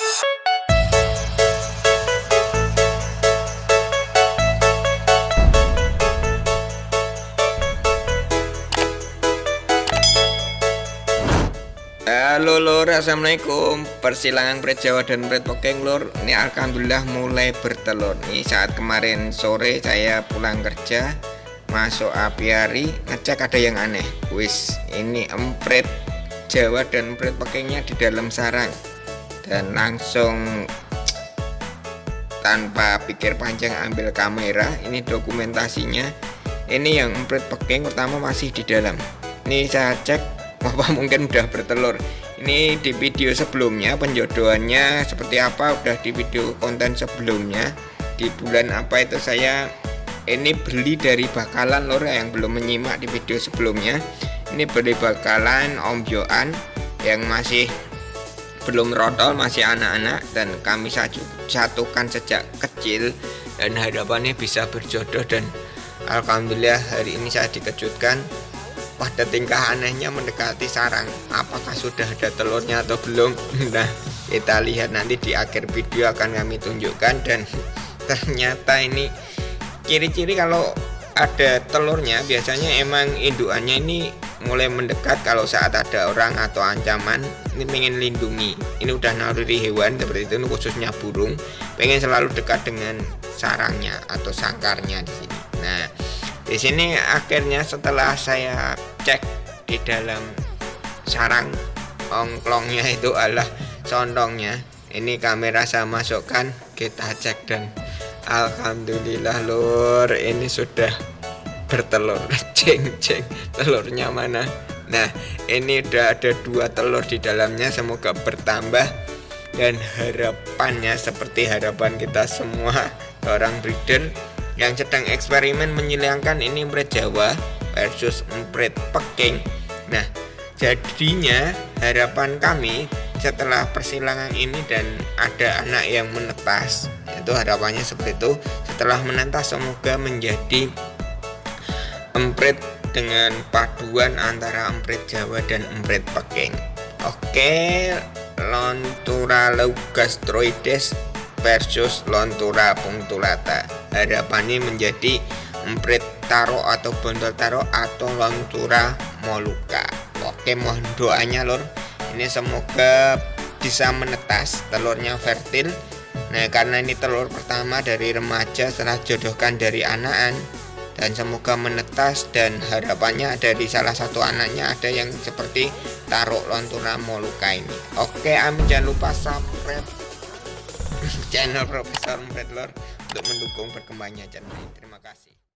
Halo lur, assalamualaikum. Persilangan pret Jawa dan pret Pekeng lur. Ini alhamdulillah mulai bertelur. Nih saat kemarin sore saya pulang kerja, masuk apiari, ngecek ada yang aneh. Wis, ini empret Jawa dan pret Pekengnya di dalam sarang. Dan langsung tanpa pikir panjang ambil kamera. Ini dokumentasinya. Ini yang empret Pekeng pertama masih di dalam. Ini saya cek, apa mungkin udah bertelur. Ini di video sebelumnya penjodohannya seperti apa, udah di video konten sebelumnya. Di bulan apa itu saya ini beli dari bakalan lor, yang belum menyimak di video sebelumnya. Ini beli bakalan Om Joan yang masih belum rotol, masih anak-anak, dan kami satukan sejak kecil dan harapannya bisa berjodoh. Dan alhamdulillah hari ini saya dikejutkan pada tingkah anehnya mendekati sarang. Apakah sudah ada telurnya atau belum? Nah, kita lihat nanti di akhir video akan kami tunjukkan. Dan ternyata ini ciri-ciri kalau ada telurnya, biasanya emang indukannya ini mulai mendekat kalau saat ada orang atau ancaman. Ini pengen lindungi. Ini udah naluri hewan seperti itu, khususnya burung, pengen selalu dekat dengan sarangnya atau sangkarnya di sini. Nah, di sini akhirnya setelah saya cek di dalam sarang, ongklongnya itu adalah sondongnya. Ini kamera saya masukkan, kita cek, dan alhamdulillah lur, ini sudah bertelur. Ceng telurnya mana? Nah, ini udah ada 2 telur di dalamnya, semoga bertambah. Dan harapannya seperti harapan kita semua orang breeder yang sedang eksperimen menyilangkan ini empret Jawa versus empret Pekeng. Nah, jadinya harapan kami setelah persilangan ini dan ada anak yang menetas, itu harapannya seperti itu. Setelah menetas semoga menjadi empret dengan paduan antara empret Jawa dan empret Pekeng. Oke, Lontura leucastroides versus Lontura punctata. Harapannya menjadi empret taro atau bondol taro atau Lontura molucca. Oke, mohon doanya lor. Ini semoga bisa menetas, telurnya fertil. Nah, karena ini telur pertama dari remaja setelah jodohkan dari anakan, dan semoga menetas. Dan harapannya dari salah satu anaknya ada yang seperti taro Lontura molucca ini. Oke, amin. Jangan lupa subscribe channel Profesor Empret lor untuk mendukung berkembangnya channel ini. Terima kasih.